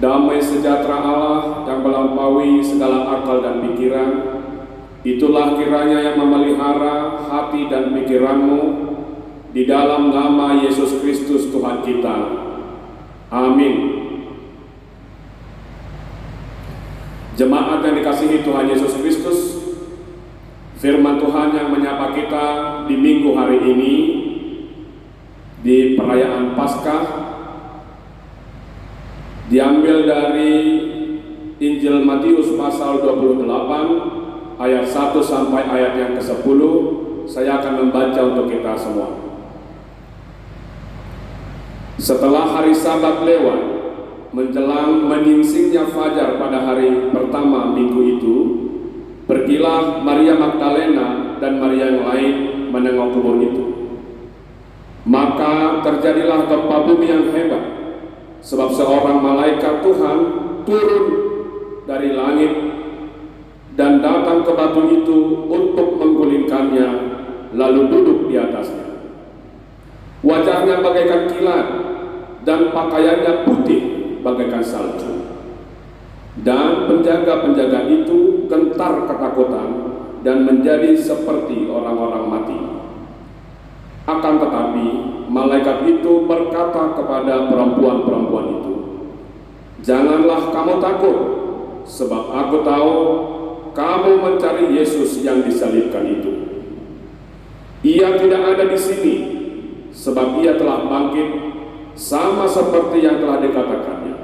Damai sejahtera Allah yang melampaui segala akal dan pikiran, itulah kiranya yang memelihara hati dan pikiranmu di dalam nama Yesus Kristus Tuhan kita. Amin. Jemaat yang dikasihi Tuhan Yesus Kristus, firman Tuhan yang menyapa kita di minggu hari ini di perayaan Paskah diambil dari Injil Matius pasal 28 ayat 1 sampai ayat yang ke-10. Saya akan membaca untuk kita semua. Setelah hari Sabat lewat, menjelang menyingsingnya fajar pada hari pertama minggu itu, pergilah Maria Magdalena dan Maria yang lain menengok kubur itu. Maka terjadilah gempa bumi yang hebat, sebab seorang malaikat Tuhan turun dari langit dan datang ke batu itu untuk menggulingkannya, lalu duduk di atasnya. Wajahnya bagaikan kilat dan pakaiannya putih bagaikan salju. Dan penjaga-penjaga itu gentar ketakutan dan menjadi seperti orang-orang mati. Akan tetapi malaikat itu berkata kepada perempuan-perempuan itu, "Janganlah kamu takut, sebab aku tahu kamu mencari Yesus yang disalibkan itu. Ia tidak ada di sini, sebab ia telah bangkit, sama seperti yang telah dikatakannya.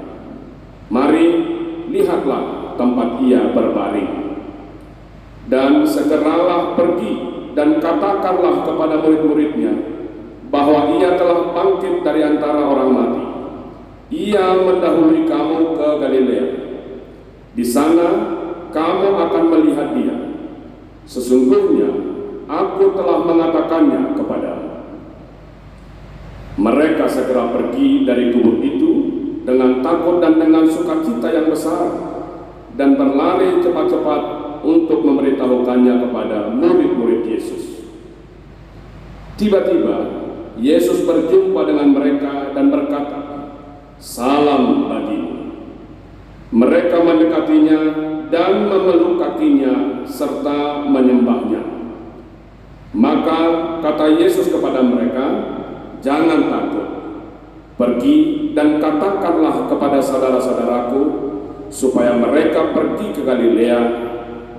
Mari, lihatlah tempat ia berbaring. Dan segeralah pergi dan katakanlah kepada murid-muridnya bahwa ia telah bangkit dari antara orang mati. Ia mendahului kamu ke Galilea. Di sana kamu akan melihat dia. Sesungguhnya aku telah mengatakannya kepadamu." Mereka segera pergi dari kubur itu dengan takut dan dengan sukacita yang besar, dan berlari cepat-cepat untuk memberitahukannya kepada murid-murid Yesus. Tiba-tiba Yesus berjumpa dengan mereka dan berkata, "Salam bagimu." Mereka mendekatinya dan memeluk kakinya serta menyembahnya. Maka kata Yesus kepada mereka, "Jangan takut. Pergi dan katakanlah kepada saudara-saudaraku supaya mereka pergi ke Galilea,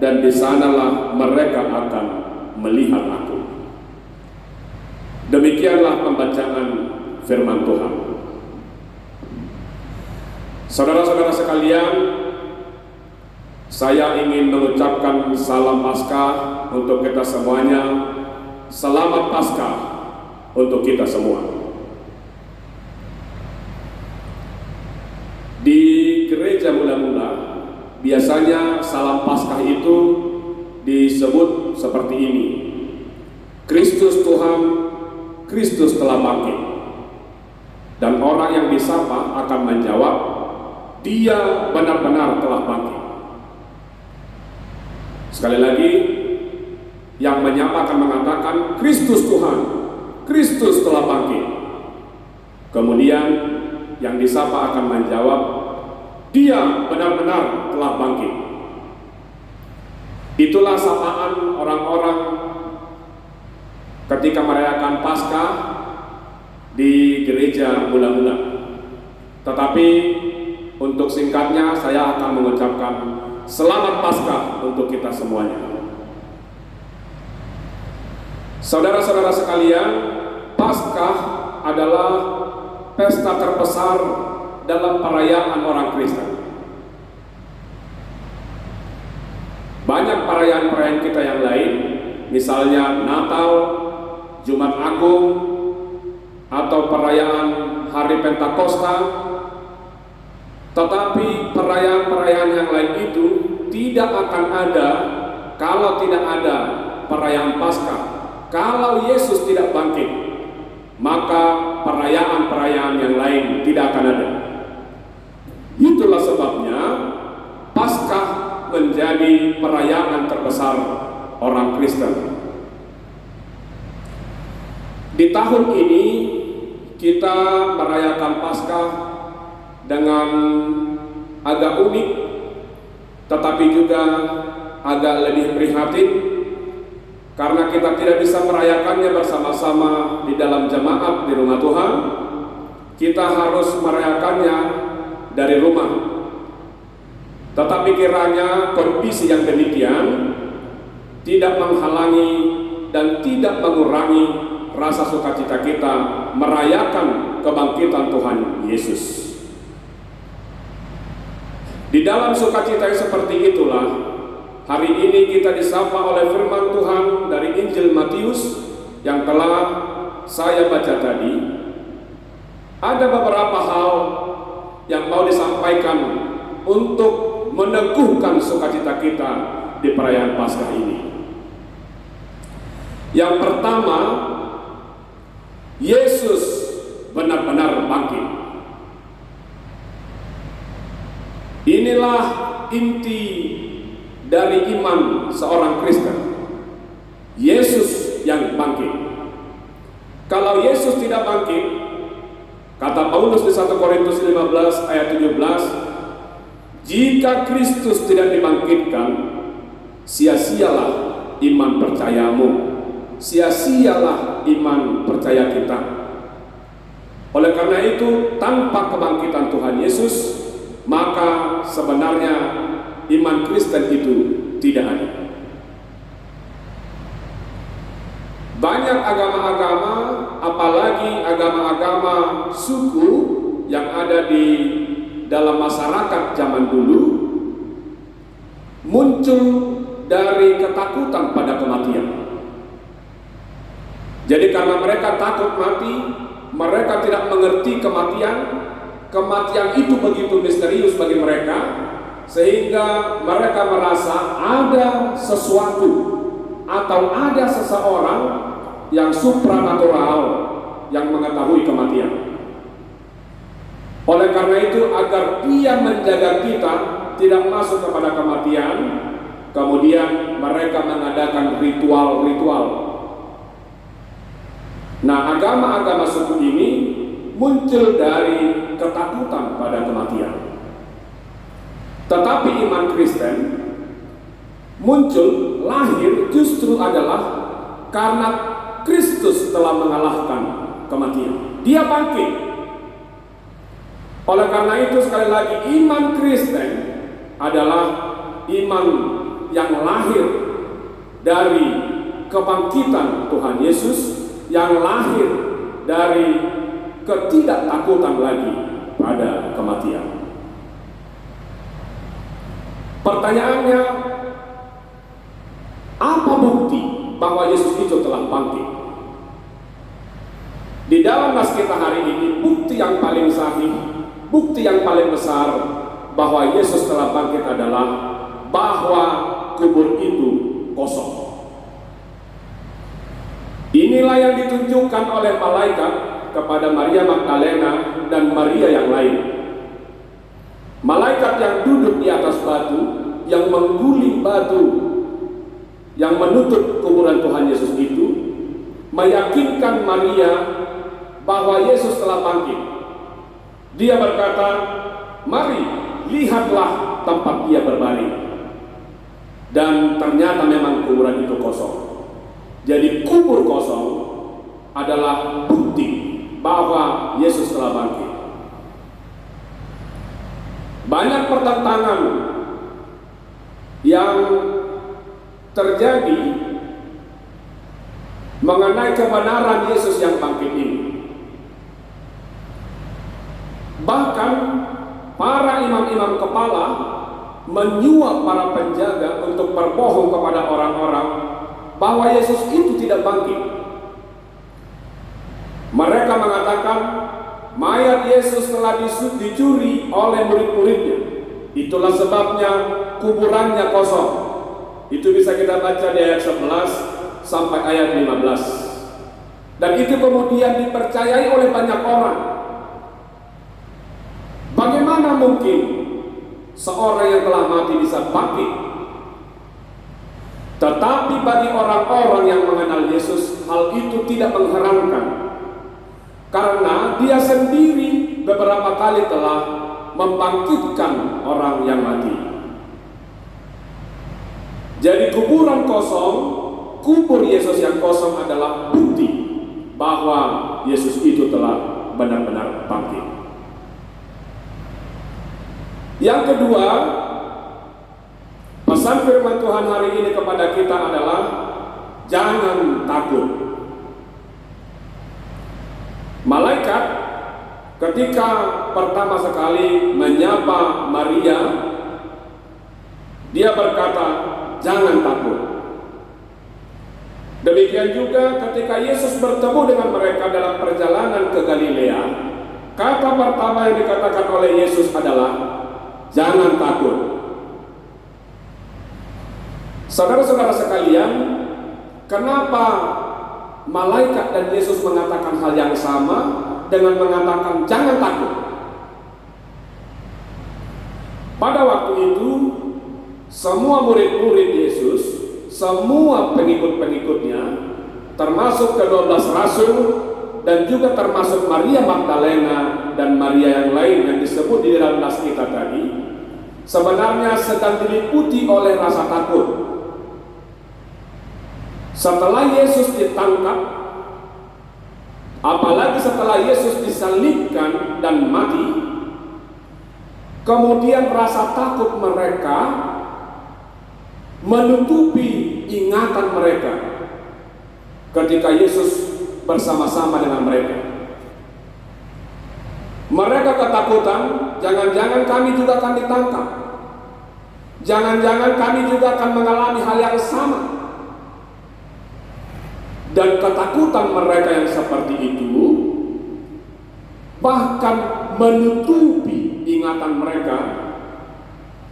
dan di sanalah mereka akan melihat aku." Demikianlah pembacaan firman Tuhan. Saudara-saudara sekalian, saya ingin mengucapkan salam Paskah untuk kita semuanya. Selamat Paskah untuk kita semua. Di gereja mula-mula, biasanya salam Paskah itu disebut seperti ini: Kristus Tuhan, Kristus telah bangkit. Dan orang yang disapa akan menjawab, "Dia benar-benar telah bangkit." Sekali lagi, yang menyapa akan mengatakan, "Kristus Tuhan, Kristus telah bangkit." Kemudian yang disapa akan menjawab, "Dia benar-benar telah bangkit." Itulah sapaan orang-orang ketika merayakan Paskah di gereja mula-mula. Tetapi untuk singkatnya, saya akan mengucapkan selamat Paskah untuk kita semuanya. Saudara-saudara sekalian, Paskah adalah pesta terbesar dalam perayaan orang Kristen. Banyak perayaan-perayaan kita yang lain, misalnya Natal, Jumat Agung, atau perayaan Hari Pentakosta. Tetapi perayaan-perayaan yang lain itu tidak akan ada kalau tidak ada perayaan Paskah. Kalau Yesus tidak bangkit, maka perayaan-perayaan yang lain tidak akan ada. Itulah sebabnya Paskah menjadi perayaan terbesar orang Kristen. Di tahun ini kita merayakan Paskah dengan agak unik, tetapi juga agak lebih prihatin karena kita tidak bisa merayakannya bersama-sama di dalam jemaat di rumah Tuhan. Kita harus merayakannya dari rumah. Tetapi kiranya kondisi yang demikian tidak menghalangi dan tidak mengurangi rasa sukacita kita merayakan kebangkitan Tuhan Yesus. Di dalam sukacita yang seperti itulah hari ini kita disapa oleh firman Tuhan dari Injil Matius yang telah saya baca tadi. Ada beberapa hal yang mau disampaikan untuk meneguhkan sukacita kita di perayaan Paskah ini. Yang pertama, Yesus benar-benar bangkit. Inilah inti dari iman seorang Kristen. Yesus yang bangkit. Kalau Yesus tidak bangkit, kata Paulus di 1 Korintus 15 ayat 17, jika Kristus tidak dibangkitkan, sia-sialah iman percayamu, sia-sialah iman percaya kita. Oleh karena itu, tanpa kebangkitan Tuhan Yesus, maka sebenarnya iman Kristen itu tidak ada. Banyak agama-agama, apalagi agama-agama suku yang ada di dalam masyarakat zaman dulu, muncul dari ketakutan pada kematian. Jadi karena mereka takut mati, mereka tidak mengerti kematian. Kematian itu begitu misterius bagi mereka, sehingga mereka merasa ada sesuatu atau ada seseorang yang supranatural yang mengetahui kematian. Oleh karena itu, agar dia menjaga kita tidak masuk kepada kematian, kemudian mereka mengadakan ritual-ritual. Nah, agama-agama suku ini muncul dari ketakutan pada kematian. Tetapi iman Kristen muncul, lahir justru adalah karena Kristus telah mengalahkan kematian. Dia bangkit. Oleh karena itu, sekali lagi, iman Kristen adalah iman yang lahir dari kebangkitan Tuhan Yesus, yang lahir dari ketidaktakutan lagi pada kematian. Pertanyaannya, apa bukti bahwa Yesus itu telah bangkit? Di dalam nas kita hari ini, bukti yang paling sahih, bukti yang paling besar bahwa Yesus telah bangkit adalah bahwa kubur itu kosong. Inilah yang ditunjukkan oleh malaikat kepada Maria Magdalena dan Maria yang lain. Malaikat yang duduk di atas batu, yang mengguling batu yang menutup kuburan Tuhan Yesus itu, meyakinkan Maria bahwa Yesus telah bangkit. Dia berkata, "Mari, lihatlah tempat dia berbaring." Dan ternyata memang kuburan itu kosong. Jadi kubur kosong adalah bukti bahwa Yesus telah bangkit. Banyak pertentangan yang terjadi mengenai kebenaran Yesus yang bangkit ini. Bahkan para imam-imam kepala menyuap para penjaga untuk berbohong kepada orang-orang bahwa Yesus itu tidak bangkit. Mereka mengatakan mayat Yesus telah dicuri oleh murid-muridnya. Itulah sebabnya kuburannya kosong. Itu bisa kita baca di ayat 11 sampai ayat 15. Dan itu kemudian dipercayai oleh banyak orang. Bagaimana mungkin seorang yang telah mati bisa bangkit? Tetapi bagi orang-orang yang mengenal Yesus, hal itu tidak mengherankan. Karena dia sendiri beberapa kali telah membangkitkan orang yang mati. Jadi kuburan kosong, kubur Yesus yang kosong adalah bukti bahwa Yesus itu telah benar-benar bangkit. Yang kedua, pesan firman Tuhan hari ini kepada kita adalah jangan takut. Malaikat ketika pertama sekali menyapa Maria, dia berkata, jangan takut. Demikian juga ketika Yesus bertemu dengan mereka dalam perjalanan ke Galilea, kata pertama yang dikatakan oleh Yesus adalah jangan takut. Saudara-saudara sekalian, kenapa malaikat dan Yesus mengatakan hal yang sama dengan mengatakan jangan takut? Pada waktu itu, semua murid-murid Yesus, semua pengikut-pengikutnya, termasuk ke-12 rasul dan juga termasuk Maria Magdalena dan Maria yang lain yang disebut di dalam nas kita tadi, sebenarnya sedang diliputi oleh rasa takut. Setelah Yesus ditangkap, apalagi setelah Yesus disalibkan dan mati, kemudian rasa takut mereka menutupi ingatan mereka ketika Yesus bersama-sama dengan mereka. Mereka ketakutan, jangan-jangan kami juga akan ditangkap, jangan-jangan kami juga akan mengalami hal yang sama. Dan ketakutan mereka yang seperti itu bahkan menutupi ingatan mereka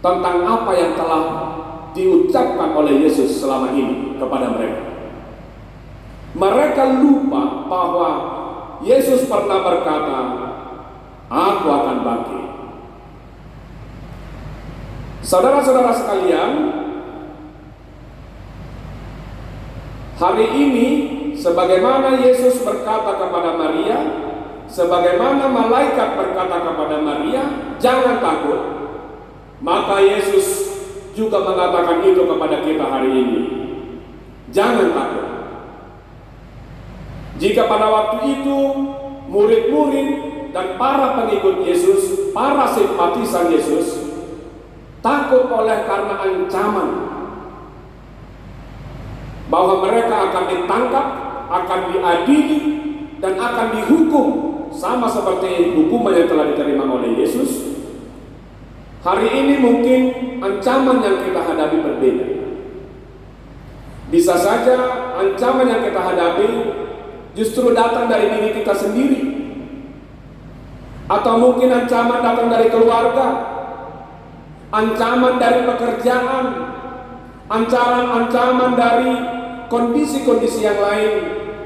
tentang apa yang telah diucapkan oleh Yesus selama ini kepada mereka. Mereka lupa bahwa Yesus pernah berkata, "Aku akan bangkit." Saudara-saudara sekalian, hari ini sebagaimana Yesus berkata kepada Maria, sebagaimana malaikat berkata kepada Maria, "Jangan takut." Maka Yesus juga mengatakan itu kepada kita hari ini. Jangan takut. Jika pada waktu itu murid-murid dan para pengikut Yesus, para simpatisan Yesus takut oleh karena ancaman bahwa mereka akan ditangkap, akan diadili, dan akan dihukum sama seperti hukuman yang telah diterima oleh Yesus, hari ini mungkin ancaman yang kita hadapi berbeda. Bisa saja ancaman yang kita hadapi justru datang dari diri kita sendiri, atau mungkin ancaman datang dari keluarga, ancaman dari pekerjaan, ancaman dari kondisi-kondisi yang lain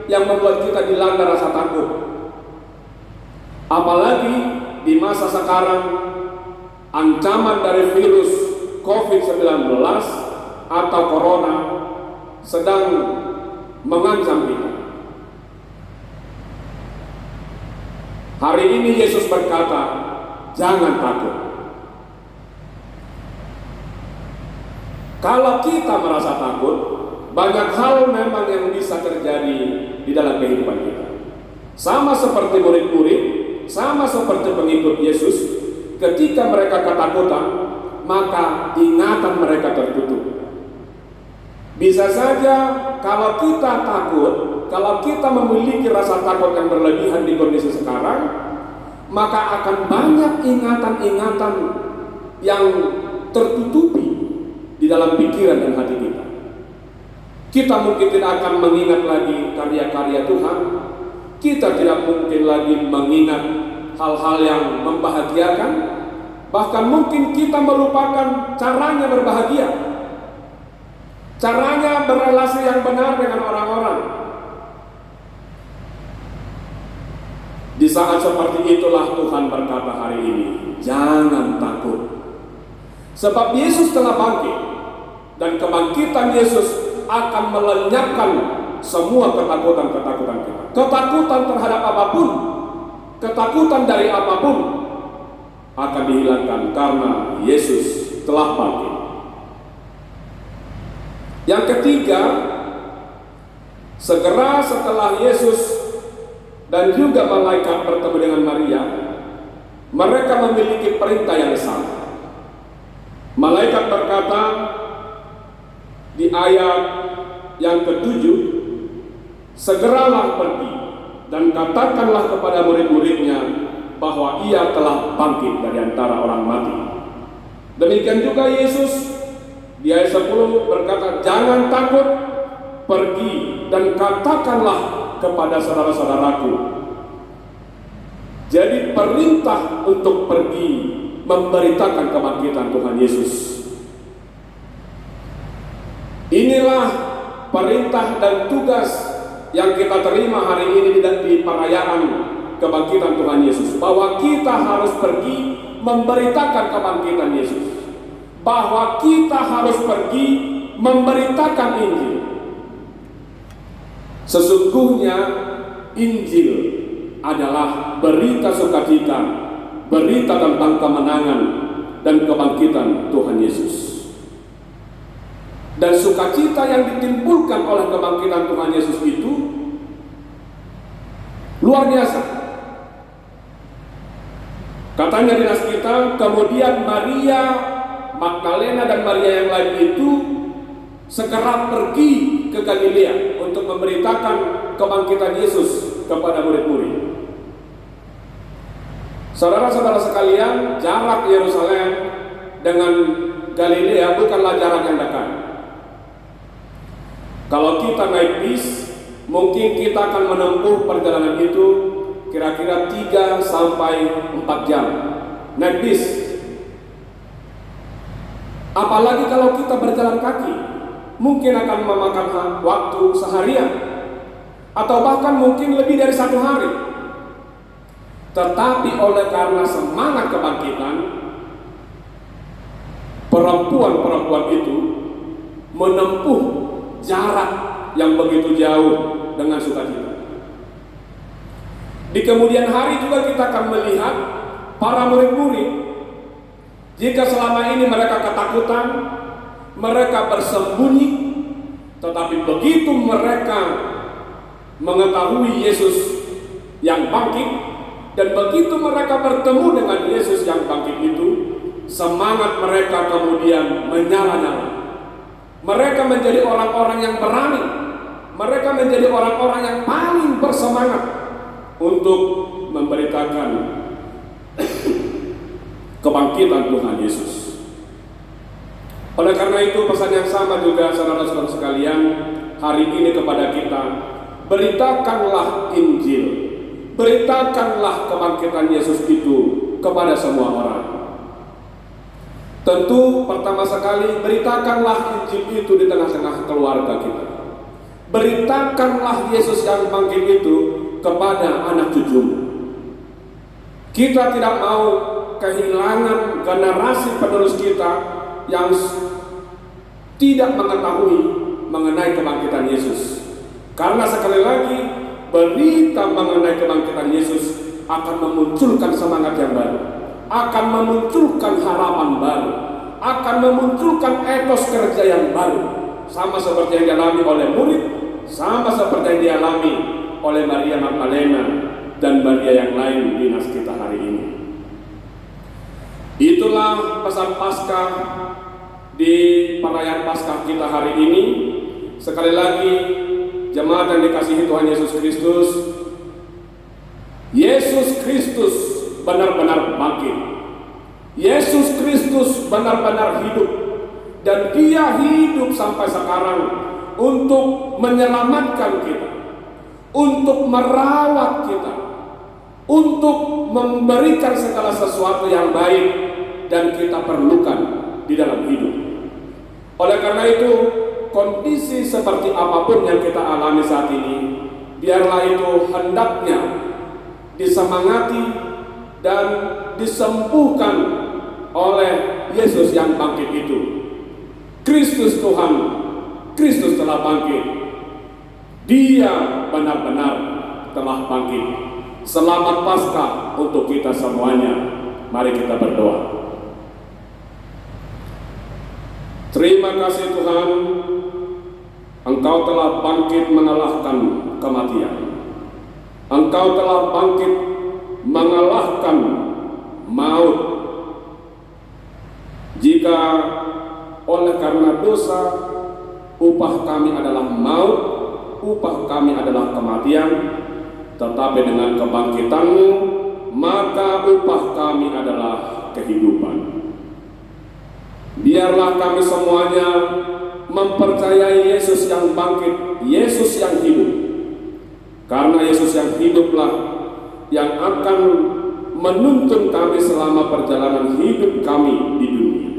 yang membuat kita dilanda rasa takut. Apalagi di masa sekarang, ancaman dari virus COVID-19 atau Corona sedang mengancam kita. Hari ini Yesus berkata, jangan takut. Kalau kita merasa takut, banyak hal memang yang bisa terjadi di dalam kehidupan kita. Sama seperti murid-murid, sama seperti pengikut Yesus, ketika mereka ketakutan, maka ingatan mereka tertutup. Bisa saja kalau kita takut, kalau kita memiliki rasa takut yang berlebihan di kondisi sekarang, maka akan banyak ingatan-ingatan yang tertutupi di dalam pikiran dan hati kita. Kita mungkin tidak akan mengingat lagi karya-karya Tuhan. Kita tidak mungkin lagi mengingat hal-hal yang membahagiakan. Bahkan mungkin kita melupakan caranya berbahagia, caranya berrelasi yang benar dengan orang-orang. Di saat seperti itulah Tuhan berkata hari ini, jangan takut. Sebab Yesus telah bangkit, dan kebangkitan Yesus akan melenyapkan semua ketakutan-ketakutan kita. Ketakutan terhadap apapun, ketakutan dari apapun, akan dihilangkan karena Yesus telah bangkit. Yang ketiga, segera setelah Yesus dan juga malaikat bertemu dengan Maria, mereka memiliki perintah yang sama. Malaikat berkata di ayat yang ke-7, segeralah pergi dan katakanlah kepada murid-muridnya bahwa ia telah bangkit dari antara orang mati. Demikian juga Yesus di ayat 10 berkata, jangan takut, pergi dan katakanlah kepada saudara-saudaraku. Jadi perintah untuk pergi memberitakan kebangkitan Tuhan Yesus. Inilah perintah dan tugas yang kita terima hari ini di perayaan kebangkitan Tuhan Yesus, bahwa kita harus pergi memberitakan kebangkitan Yesus, bahwa kita harus pergi memberitakan Injil. Sesungguhnya Injil adalah berita sukacita, berita tentang kemenangan dan kebangkitan Tuhan Yesus. Dan sukacita yang ditimbulkan oleh kebangkitan Tuhan Yesus itu luar biasa. Katanya di nas kita, kemudian Maria Magdalena dan Maria yang lain itu segera pergi ke Galilea untuk memberitakan kebangkitan Yesus kepada murid-murid. Saudara-saudara sekalian, jarak Yerusalem dengan Galilea bukanlah jarak yang dekat. Kalau kita naik bis, mungkin kita akan menempuh perjalanan itu kira-kira 3 sampai 4 jam naik bis. Apalagi kalau kita berjalan kaki, mungkin akan memakan waktu seharian atau bahkan mungkin lebih dari 1 hari. Tetapi oleh karena semangat kebangkitan, perempuan-perempuan itu menempuh jarak yang begitu jauh dengan sukacita. Di kemudian hari juga kita akan melihat para murid-murid. Jika selama ini mereka ketakutan, mereka bersembunyi, tetapi begitu mereka mengetahui Yesus yang bangkit, dan begitu mereka bertemu dengan Yesus yang bangkit itu, semangat mereka kemudian menyala-nyala. Mereka menjadi orang-orang yang berani. Mereka menjadi orang-orang yang paling bersemangat untuk memberitakan kebangkitan Tuhan Yesus. Oleh karena itu pesan yang sama juga saudara-saudara sekalian hari ini kepada kita, beritakanlah Injil, beritakanlah kebangkitan Yesus itu kepada semua orang. Tentu pertama sekali beritakanlah Injil itu di tengah-tengah keluarga kita. Beritakanlah Yesus yang bangkit itu kepada anak cucumu. Kita tidak mau kehilangan generasi penerus kita yang tidak mengetahui mengenai kebangkitan Yesus. Karena sekali lagi berita mengenai kebangkitan Yesus akan memunculkan semangat yang baru, akan memunculkan harapan baru, akan memunculkan etos kerja yang baru, sama seperti yang dialami oleh murid, sama seperti yang dialami oleh Maria Magdalena dan Maria yang lain di nas kita hari ini. Itulah pesan Paskah di perayaan Paskah kita hari ini. Sekali lagi, jemaat yang dikasihi Tuhan Yesus Kristus, Yesus Kristus benar-benar bangkit. Yesus Kristus benar-benar hidup, dan Dia hidup sampai sekarang untuk menyelamatkan kita, untuk merawat kita, untuk memberikan segala sesuatu yang baik dan kita perlukan di dalam hidup. Oleh karena itu, kondisi seperti apapun yang kita alami saat ini, biarlah itu hendaknya disemangati dan disembuhkan oleh Yesus yang bangkit itu. Kristus Tuhan, Kristus telah bangkit. Dia benar-benar telah bangkit. Selamat Paskah untuk kita semuanya. Mari kita berdoa. Terima kasih Tuhan, Engkau telah bangkit mengalahkan kematian. Engkau telah bangkit mengalahkan maut. Jika oleh karena dosa upah kami adalah maut, upah kami adalah kematian, tetapi dengan kebangkitan-Mu, maka upah kami adalah kehidupan. Biarlah kami semuanya mempercayai Yesus yang bangkit, Yesus yang hidup. Karena Yesus yang hiduplah yang akan menuntun kami selama perjalanan hidup kami di dunia.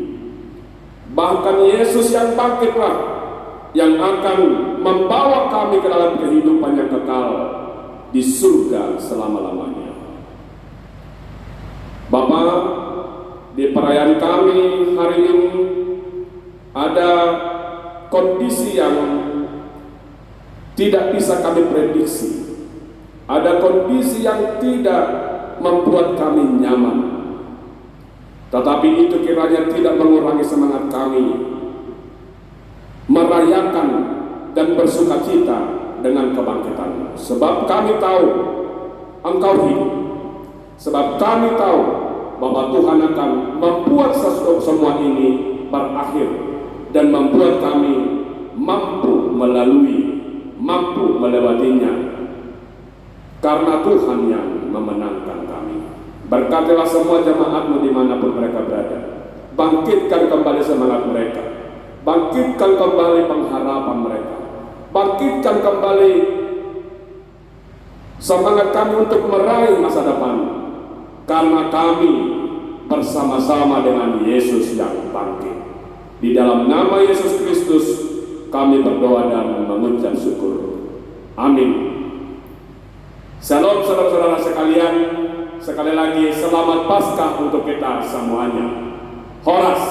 Bahkan Yesus yang bangkitlah yang akan membawa kami ke dalam kehidupan yang kekal di surga selama-lamanya. Bapa, di perayaan kami hari ini ada kondisi yang tidak bisa kami prediksi. Ada kondisi yang tidak membuat kami nyaman. Tetapi itu kiranya tidak mengurangi semangat kami merayakan dan bersukacita dengan kebangkitan. Sebab kami tahu Engkau hidup. Sebab kami tahu bahwa Tuhan akan membuat semua ini berakhir dan membuat kami mampu melewatinya karena Tuhan yang memenangkan kami. Berkatilah semua jemaat-Mu dimanapun mereka berada. Bangkitkan kembali semangat mereka, bangkitkan kembali pengharapan mereka, bangkitkan kembali semangat kami untuk meraih masa depan, karena kami bersama-sama dengan Yesus yang bangkit. Di dalam nama Yesus Kristus kami berdoa dan mengucap syukur. Amin. Shalom saudara-saudara sekalian. Sekali lagi selamat Paskah untuk kita semuanya. Horas.